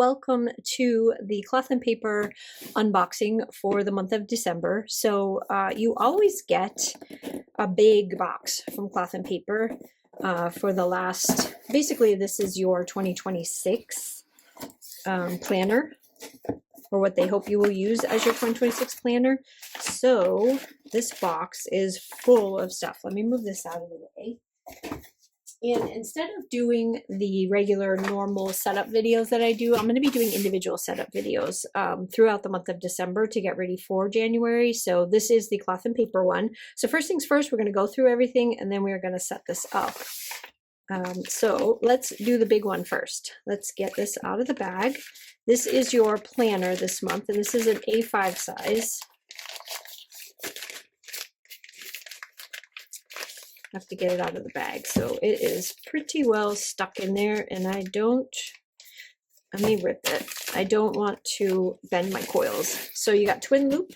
welcome to the cloth and paper unboxing for the month of December. So you always get a big box from Cloth and Paper for the last, basically this is your 2026 planner, or what they hope you will use as your 2026 planner. So this box is full of stuff. Let me move this out of the way. And instead of doing the regular normal setup videos that I do, I'm going to be doing individual setup videos throughout the month of December to get ready for January. So this is the cloth and paper one. So first things first, we're going to go through everything and then we're going to set this up. So let's do the big one first. Let's get this out of the bag. This is your planner this month, and this is an A5 size. Have to get it out of the bag, so it is pretty well stuck in there, and let me rip it. I don't want to bend my coils. So you got twin loop,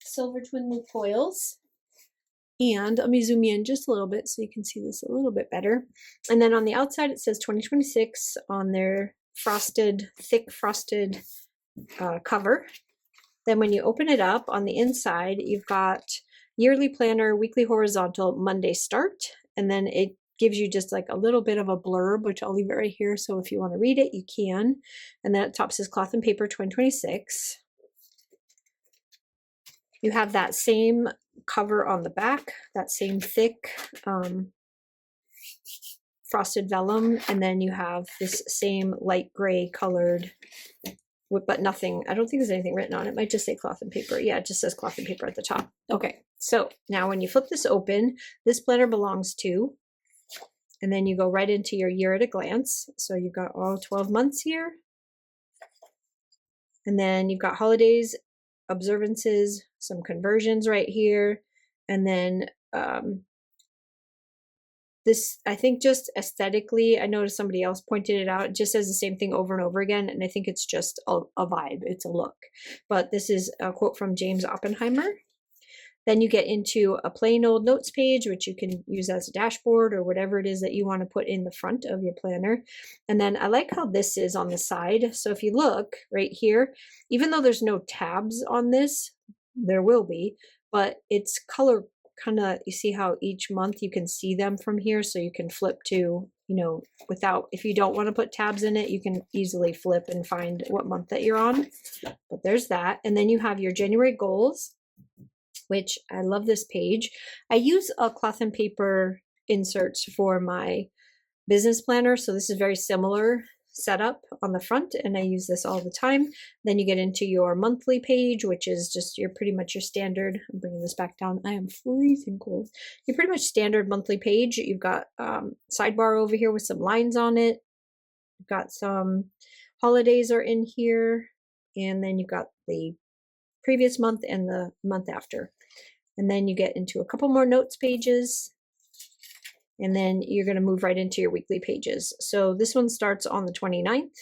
silver twin loop coils, and let me zoom in just a little bit so you can see this a little bit better. And then on the outside it says 2026 on their frosted, thick frosted cover. Then when you open it up on the inside, you've got yearly planner, weekly horizontal, Monday start, and then it gives you just like a little bit of a blurb, which I'll leave it right here, so if you want to read it, you can. And then at the top says Cloth and Paper 2026. You have that same cover on the back, that same thick frosted vellum, and then you have this same light gray colored, but nothing, I don't think there's anything written on it. It might just say Cloth and Paper. Yeah, it just says Cloth and Paper at the top. Okay, so now when you flip this open, this planner belongs to, and then you go right into your year at a glance. So you've got all 12 months here. And then you've got holidays, observances, some conversions right here. And then this, I think just aesthetically, I noticed somebody else pointed it out. It just says the same thing over and over again. And I think it's just a vibe. It's a look. But this is a quote from James Oppenheimer. Then you get into a plain old notes page, which you can use as a dashboard or whatever it is that you want to put in the front of your planner. And then I like how this is on the side. So if you look right here, even though there's no tabs on this, there will be, but it's color kind of, you see how each month you can see them from here, so you can flip to, you know, without, if you don't want to put tabs in it, you can easily flip and find what month that you're on. But there's that. And then you have your January goals, which I love this page. I use a cloth and paper inserts for my business planner, so this is very similar setup on the front, and I use this all the time. Then you get into your monthly page, which is just your pretty much your standard. I'm bringing this back down. I am freezing cold. Your pretty much standard monthly page. You've got sidebar over here with some lines on it. You've got some holidays are in here, and then you've got the previous month and the month after. And then you get into a couple more notes pages. And then you're going to move right into your weekly pages. So this one starts on the 29th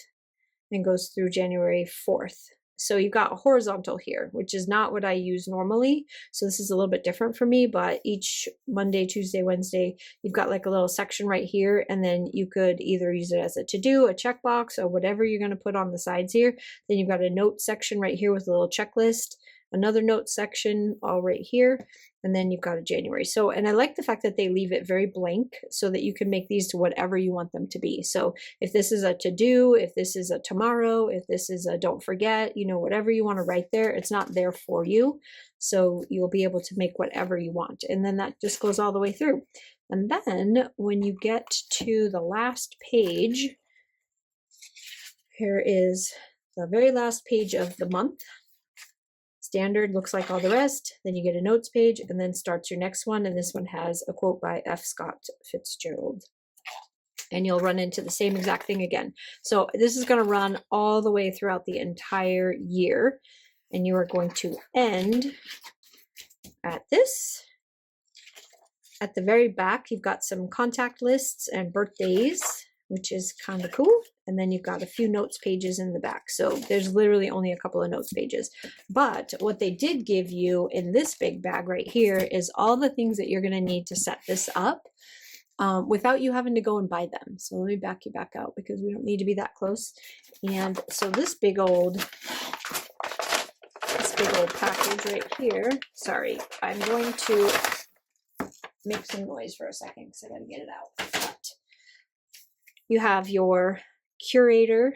and goes through January 4th. So you've got a horizontal here, which is not what I use normally. So this is a little bit different for me, but each Monday, Tuesday, Wednesday, you've got like a little section right here. And then you could either use it as a to-do, a checkbox, or whatever you're going to put on the sides here. Then you've got a note section right here with a little checklist, another note section all right here, and then you've got a January. So, and I like the fact that they leave it very blank so that you can make these to whatever you want them to be. So if this is a to-do, if this is a tomorrow, if this is a don't forget, you know, whatever you want to write there, it's not there for you. So you'll be able to make whatever you want. And then that just goes all the way through. And then when you get to the last page, here is the very last page of the month. Standard looks like all the rest. Then you get a notes page and then starts your next one. And this one has a quote by F. Scott Fitzgerald. And you'll run into the same exact thing again. So this is going to run all the way throughout the entire year. And you are going to end at this. At the very back, you've got some contact lists and birthdays, which is kind of cool. And then you've got a few notes pages in the back. So there's literally only a couple of notes pages. But what they did give you in this big bag right here is all the things that you're going to need to set this up. without you having to go and buy them. So let me back you back out because we don't need to be that close. And so this big old package right here, sorry, I'm going to make some noise for a second because I got to get it out. But you have your curator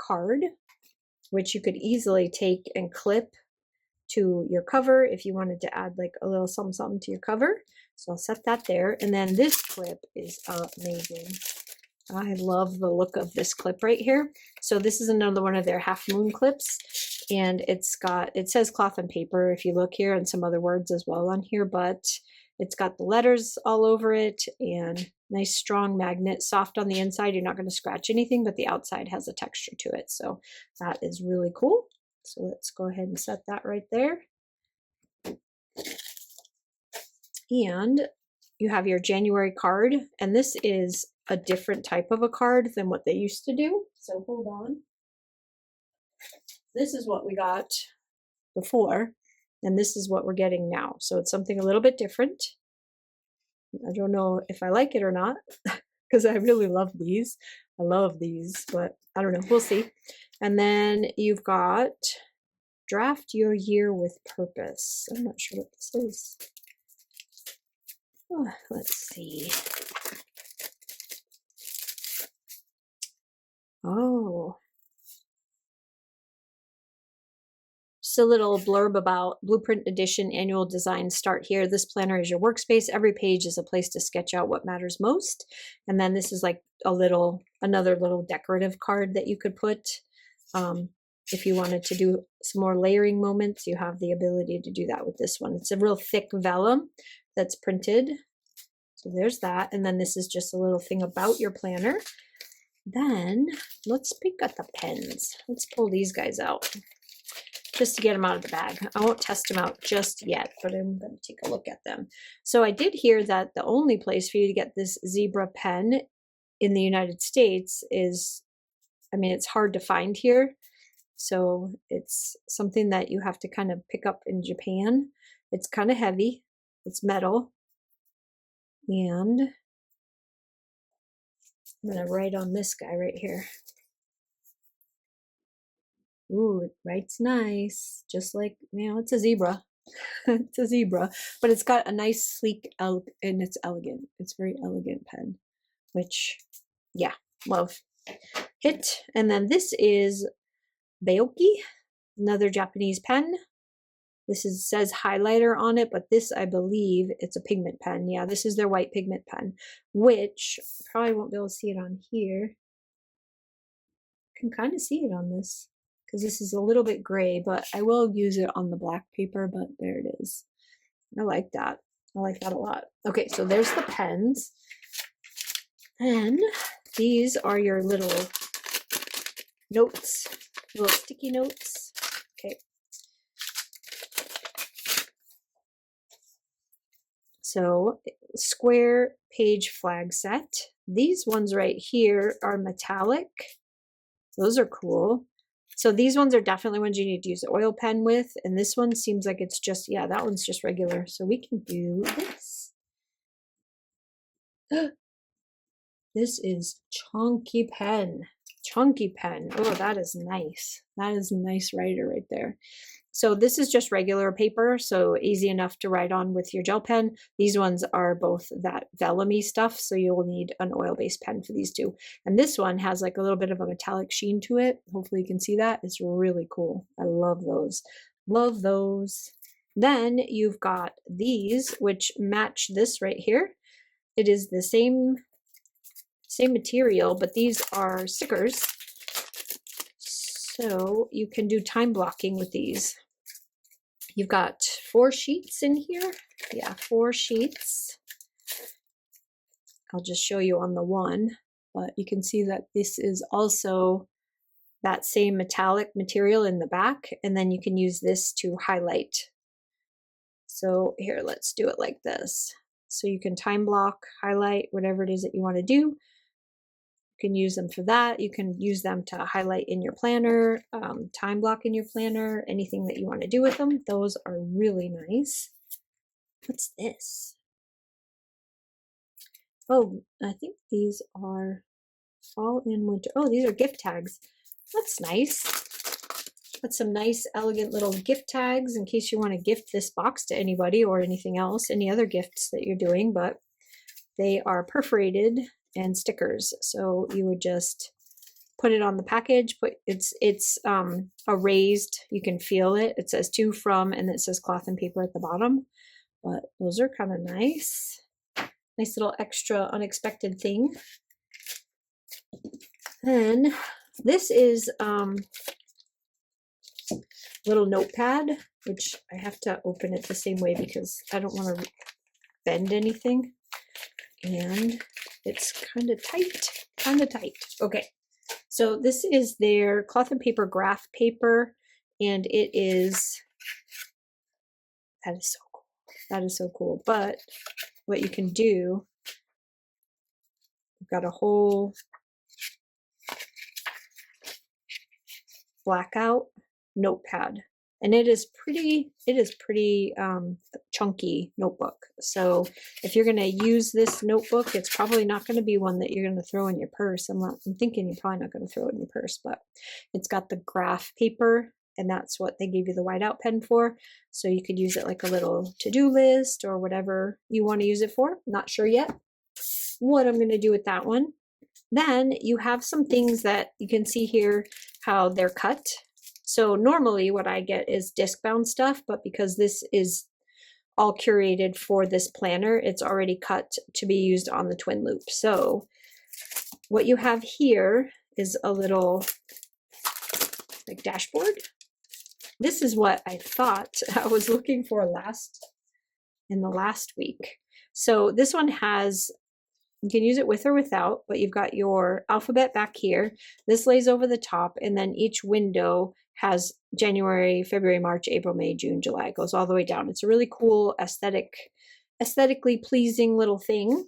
card, which you could easily take and clip to your cover if you wanted to add like a little something to your cover. So I'll set that there. And then this clip is amazing. I love the look of this clip right here. So this is another one of their half moon clips, and it says cloth and paper if you look here, and some other words as well on here, but it's got the letters all over it and nice strong magnet, soft on the inside. You're not going to scratch anything, but the outside has a texture to it. So that is really cool. So let's go ahead and set that right there. And you have your January card, and this is a different type of a card than what they used to do. So hold on. This is what we got before, and this is what we're getting now. So it's something a little bit different. I don't know if I like it or not, because I really love these. I love these, but I don't know. We'll see. And then you've got Draft Your Year with Purpose. I'm not sure what this is. Oh, let's see. Oh. Just a little blurb about Blueprint Edition Annual Designs start here. This planner is your workspace. Every page is a place to sketch out what matters most. And then this is like another little decorative card that you could put. If you wanted to do some more layering moments, you have the ability to do that with this one. It's a real thick vellum that's printed. So there's that. And then this is just a little thing about your planner. Then let's pick at the pens. Let's pull these guys out just to get them out of the bag. I won't test them out just yet, but I'm going to take a look at them. So I did hear that the only place for you to get this zebra pen in the United States is, it's hard to find here. So it's something that you have to kind of pick up in Japan. It's kind of heavy. It's metal. And I'm going to write on this guy right here. Ooh, it writes nice. Just like, it's a zebra. It's a zebra. But it's got a nice sleek, and it's elegant. It's a very elegant pen, which, yeah, love. Hit. And then this is Baoki, another Japanese pen. This says highlighter on it, but this, I believe, it's a pigment pen. Yeah, this is their white pigment pen, which probably won't be able to see it on here. You can kind of see it on this because this is a little bit gray, but I will use it on the black paper, but there it is. I like that. I like that a lot. Okay, so there's the pens. And these are your little notes, little sticky notes. Okay. So square page flag set. These ones right here are metallic. Those are cool. So these ones are definitely ones you need to use an oil pen with. And this one seems like it's just, yeah, that one's just regular. So we can do this. This is chunky pen. Chunky pen. Oh, that is nice. That is a nice writer right there. So this is just regular paper, so easy enough to write on with your gel pen. These ones are both that vellumy stuff, so you'll need an oil-based pen for these two. And this one has like a little bit of a metallic sheen to it. Hopefully you can see that. It's really cool. I love those. Love those. Then you've got these, which match this right here. It is the same material, but these are stickers. So you can do time blocking with these. You've got 4 sheets in here. Yeah, 4 sheets. I'll just show you on the one, but you can see that this is also that same metallic material in the back, and then you can use this to highlight. So here, let's do it like this. So you can time block, highlight, whatever it is that you want to do. You can use them for that. You can use them to highlight in your planner, time block in your planner, anything that you want to do with them. Those are really nice. What's this? Oh, I think these are fall and winter. Oh, these are gift tags. That's nice. Put some nice, elegant little gift tags in case you want to gift this box to anybody or anything else, any other gifts that you're doing, but they are perforated and stickers. So you would just put it on the package, but it's a raised, you can feel it. It says to, from, and it says cloth and paper at the bottom. But those are kind of nice. Nice little extra unexpected thing. Then this is little notepad, which I have to open it the same way because I don't want to bend anything. And it's kind of tight. Okay, so this is their cloth and paper graph paper, and it is, that is so cool. That is so cool. But what you can do, you've got a whole blackout notepad, and it is pretty chunky notebook. So if you're going to use this notebook, it's probably not going to be one that you're going to throw in your purse. I'm thinking you're probably not going to throw it in your purse, but it's got the graph paper, and that's what they gave you the whiteout pen for. So you could use it like a little to-do list or whatever you want to use it for. Not sure yet what I'm going to do with that one. Then you have some things that you can see here, how they're cut. So normally what I get is disc bound stuff, but because this is all curated for this planner, it's already cut to be used on the twin loop. So what you have here is a little like dashboard. This is what I thought I was looking for in the last week. So this one has, you can use it with or without, but you've got your alphabet back here. This lays over the top, and then each window has January, February, March, April, May, June, July. It goes all the way down. It's a really cool aesthetically pleasing little thing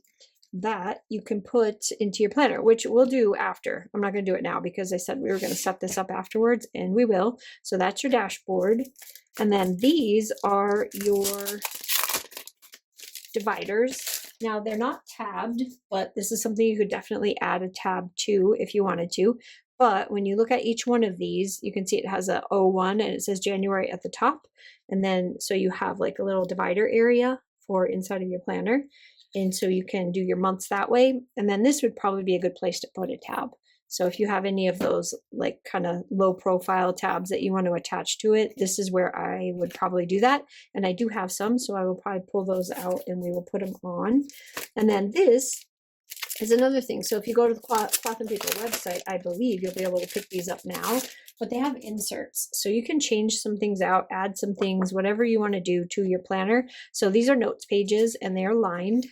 that you can put into your planner, which we'll do after. I'm not going to do it now because I said we were going to set this up afterwards, and we will. So that's your dashboard. And then these are your dividers. Now they're not tabbed, but this is something you could definitely add a tab to if you wanted to. But when you look at each one of these, you can see it has a 01 and it says January at the top. And then, so you have like a little divider area for inside of your planner. And so you can do your months that way. And then this would probably be a good place to put a tab. So if you have any of those like kind of low profile tabs that you want to attach to it, this is where I would probably do that. And I do have some, so I will probably pull those out and we will put them on. And then this is another thing. So if you go to the Cloth and Paper website, I believe you'll be able to pick these up now, but they have inserts. So you can change some things out, add some things, whatever you want to do to your planner. So these are notes pages and they are lined,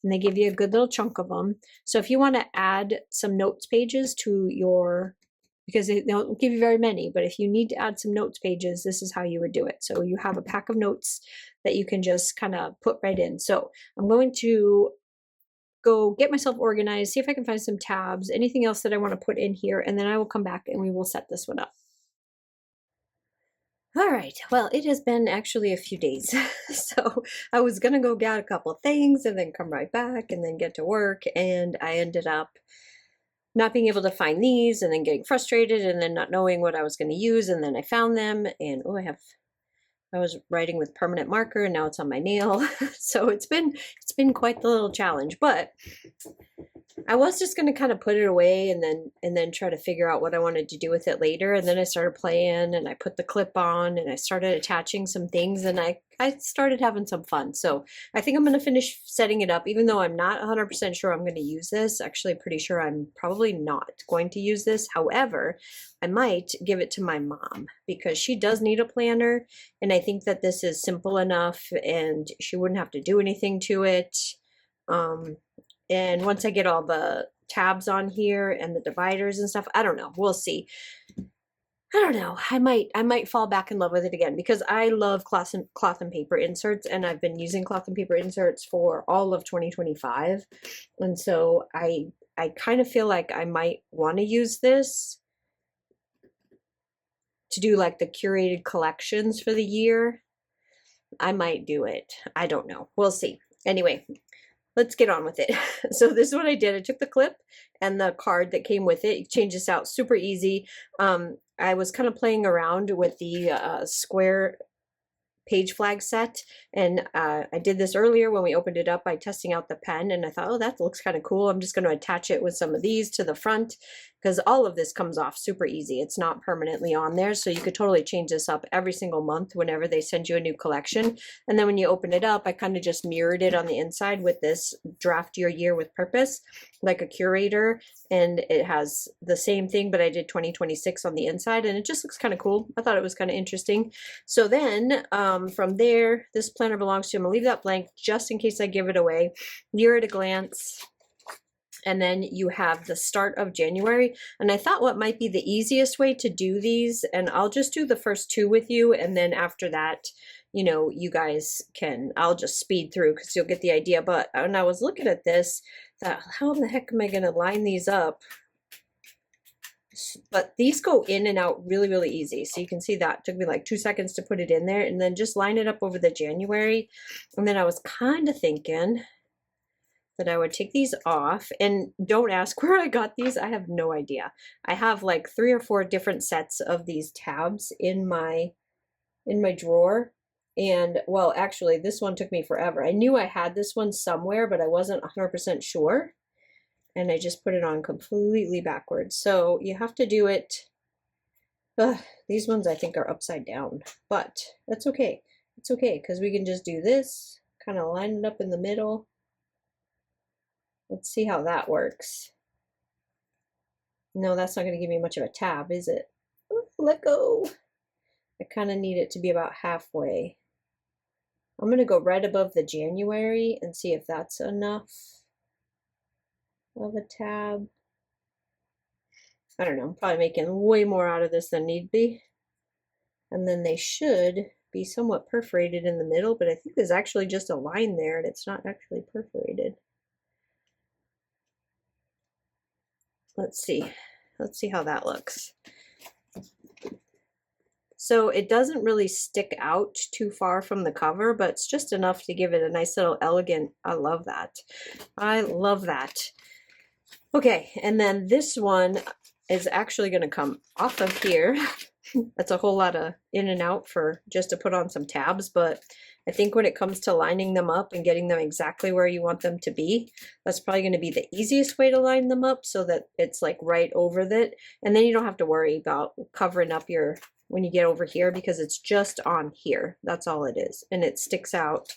and they give you a good little chunk of them. So if you want to add some notes pages to your, because they don't give you very many, but if you need to add some notes pages, this is how you would do it. So you have a pack of notes that you can just kind of put right in. So I'm going to go get myself organized, see if I can find some tabs, anything else that I want to put in here, and then I will come back and we will set this one up. All right, well, it has been actually a few days. So I was gonna go get a couple of things and then come right back and then get to work, and I ended up not being able to find these and then getting frustrated and then not knowing what I was going to use, and then I found them, and oh, I was writing with permanent marker and now it's on my nail. So it's been quite the little challenge, but I was just going to kind of put it away and then try to figure out what I wanted to do with it later. And then I started playing and I put the clip on and I started attaching some things, and I started having some fun. So I think I'm going to finish setting it up, even though I'm not 100% sure I'm going to use this. Actually, pretty sure I'm probably not going to use this. However, I might give it to my mom because she does need a planner. And I think that this is simple enough and she wouldn't have to do anything to it. And once I get all the tabs on here and the dividers and stuff, I don't know. We'll see. I don't know. I might fall back in love with it again because I love cloth and paper inserts, and I've been using cloth and paper inserts for all of 2025. And so I kind of feel like I might want to use this to do like the curated collections for the year. I might do it. I don't know. We'll see. Anyway, let's get on with it. So this is what I did. I took the clip and the card that came with it. You change this out super easy. I was kind of playing around with the square page flag set, and I did this earlier when we opened it up by testing out the pen, and I thought, oh, that looks kind of cool. I'm just going to attach it with some of these to the front, because all of this comes off super easy. It's not permanently on there, so you could totally change this up every single month whenever they send you a new collection. And then when you open it up, I kind of just mirrored it on the inside with this Draft Your Year with Purpose, like a curator, and it has the same thing, but I did 2026 on the inside, and it just looks kind of cool. I thought it was kind of interesting. So then from there, this planner belongs to you. I'm gonna leave that blank just in case I give it away. Year at a glance. And then you have the start of January. And I thought what might be the easiest way to do these, and I'll just do the first two with you, and then after that, you know, you guys can, I'll just speed through because you'll get the idea. But when I was looking at this, I thought, how the heck am I going to line these up? But these go in and out really, really easy. So you can see that it took me like 2 seconds to put it in there, and then just line it up over the January. And then I was kind of thinking that I would take these off, and don't ask where I got these. I have no idea. I have like 3 or 4 different sets of these tabs in my drawer. And well, actually this one took me forever. I knew I had this one somewhere, but I wasn't 100% sure. And I just put it on completely backwards. So you have to do it. These ones I think are upside down, but that's okay. It's okay because we can just do this, kind of line it up in the middle. Let's see how that works. No, that's not going to give me much of a tab, is it? Ooh, let go. I kind of need it to be about halfway. I'm going to go right above the January and see if that's enough of a tab. I don't know, I'm probably making way more out of this than need be. And then they should be somewhat perforated in the middle, but I think there's actually just a line there and it's not actually perforated. Let's see how that looks. So it doesn't really stick out too far from the cover, but it's just enough to give it a nice little elegant, I love that. I love that. Okay, and then this one is actually going to come off of here. That's a whole lot of in and out for just to put on some tabs, but I think when it comes to lining them up and getting them exactly where you want them to be, that's probably going to be the easiest way to line them up so that it's like right over that. And then you don't have to worry about covering up your, when you get over here, because it's just on here. That's all it is. And it sticks out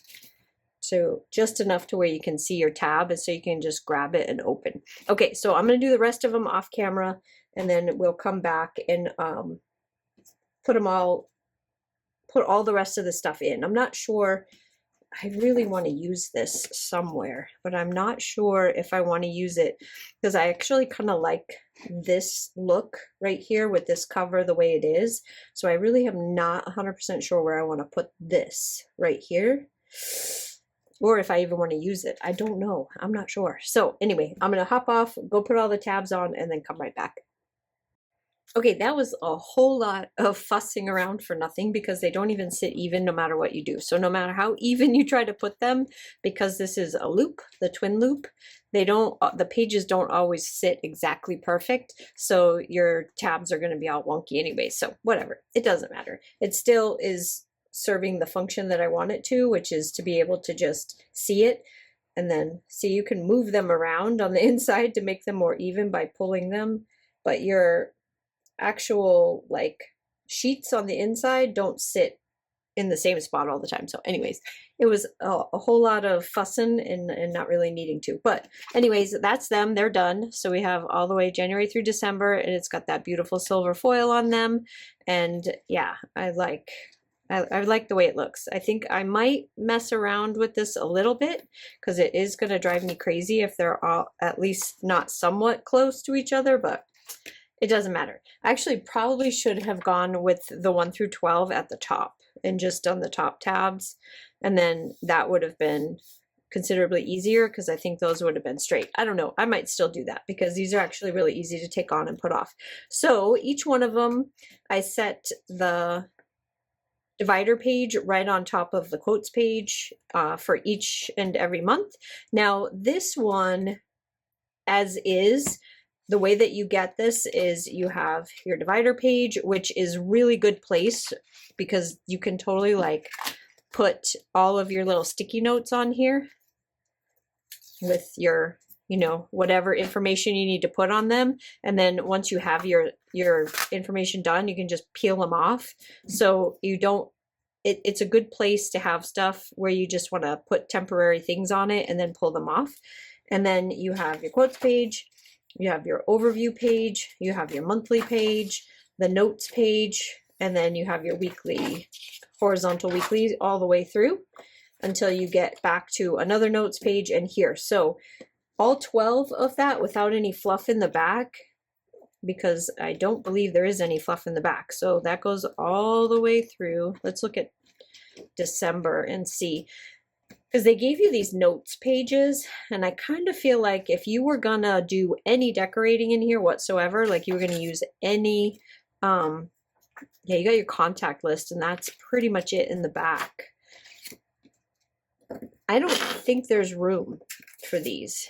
to just enough to where you can see your tab, and so you can just grab it and open. Okay, so I'm going to do the rest of them off camera, and then we'll come back and put all the rest of the stuff in. I'm not sure. I really want to use this somewhere, but I'm not sure if I want to use it because I actually kind of like this look right here with this cover the way it is. So I really am not 100% sure where I want to put this right here, or if I even want to use it. I don't know. I'm not sure. So anyway, I'm going to hop off, go put all the tabs on, and then come right back. Okay, that was a whole lot of fussing around for nothing because they don't even sit even no matter what you do. So no matter how even you try to put them, because this is a loop, the twin loop, they don't, the pages don't always sit exactly perfect. So your tabs are going to be all wonky anyway. So whatever, it doesn't matter. It still is serving the function that I want it to, which is to be able to just see it. And then see, you can move them around on the inside to make them more even by pulling them, but your actual like sheets on the inside don't sit in the same spot all the time. So anyways, it was a whole lot of fussing and not really needing to, but anyways, that's them. They're done. So we have all the way January through December, and it's got that beautiful silver foil on them. And yeah, I like the way it looks. I think I might mess around with this a little bit because it is going to drive me crazy if they're all at least not somewhat close to each other, but it doesn't matter. I actually probably should have gone with the 1 through 12 at the top and just done the top tabs. And then that would have been considerably easier because I think those would have been straight. I don't know. I might still do that because these are actually really easy to take on and put off. So each one of them, I set the divider page right on top of the quotes page for each and every month. Now this one, as is, the way that you get this is you have your divider page, which is really good place because you can totally like put all of your little sticky notes on here with your, you know, whatever information you need to put on them. And then once you have your information done, you can just peel them off. So you don't, it's a good place to have stuff where you just want to put temporary things on it and then pull them off. And then you have your quotes page, you have your overview page, you have your monthly page, the notes page, and then you have your weekly, horizontal weekly all the way through until you get back to another notes page and here. So all 12 of that without any fluff in the back, because I don't believe there is any fluff in the back. So that goes all the way through. Let's look at December and see. Because they gave you these notes pages, and I kind of feel like if you were gonna do any decorating in here whatsoever, like you were gonna use any, yeah, you got your contact list, and that's pretty much it in the back. I don't think there's room for these.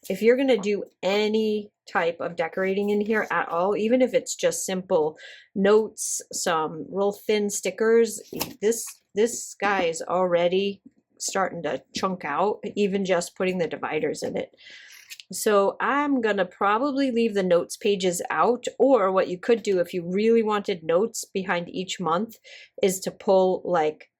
If you're gonna do any type of decorating in here at all, even if it's just simple notes, some real thin stickers, this guy is already starting to chunk out, even just putting the dividers in it. So I'm gonna probably leave the notes pages out, or what you could do if you really wanted notes behind each month is to pull like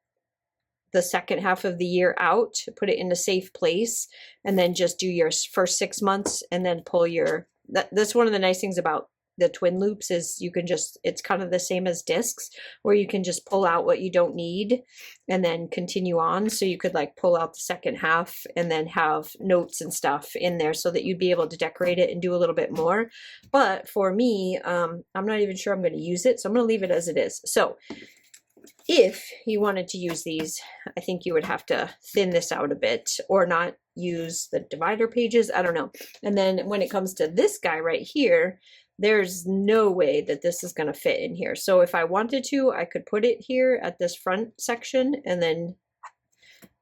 the second half of the year out, put it in a safe place, and then just do your first 6 months and then pull your, that's one of the nice things about the twin loops is you can just, it's kind of the same as discs where you can just pull out what you don't need and then continue on. So you could like pull out the second half and then have notes and stuff in there so that you'd be able to decorate it and do a little bit more. But for me, I'm not even sure I'm going to use it. So I'm going to leave it as it is. So if you wanted to use these, I think you would have to thin this out a bit or not use the divider pages. I don't know. And then when it comes to this guy right here, there's no way that this is going to fit in here. So if I wanted to, I could put it here at this front section and then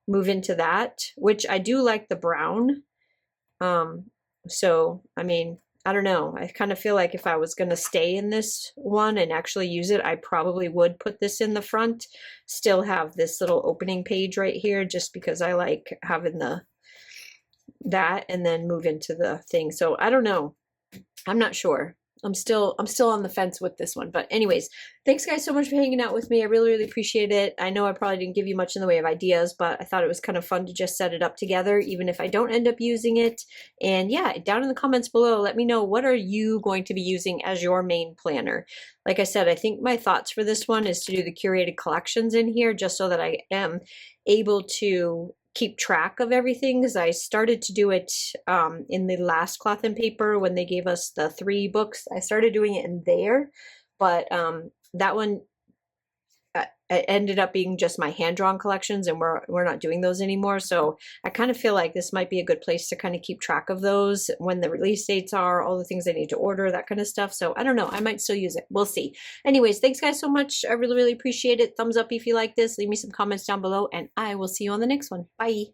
move into that, which I do like the brown. So, I mean, I don't know. I kind of feel like if I was going to stay in this one and actually use it, I probably would put this in the front, still have this little opening page right here, just because I like having that and then move into the thing. So I don't know. I'm not sure. I'm still on the fence with this one. But anyways, thanks guys so much for hanging out with me. I really, really appreciate it. I know I probably didn't give you much in the way of ideas, but I thought it was kind of fun to just set it up together, even if I don't end up using it. And yeah, down in the comments below, let me know, what are you going to be using as your main planner? Like I said, I think my thoughts for this one is to do the curated collections in here just so that I am able to keep track of everything, because I started to do it in the last Cloth and Paper when they gave us the 3 books. I started doing it in there, but that one it ended up being just my hand-drawn collections, and we're not doing those anymore. So I kind of feel like this might be a good place to kind of keep track of those, when the release dates are, all the things I need to order, that kind of stuff. So I don't know, I might still use it. We'll see. Anyways, thanks guys so much. I really, really appreciate it. Thumbs up if you like this. Leave me some comments down below, and I will see you on the next one. Bye.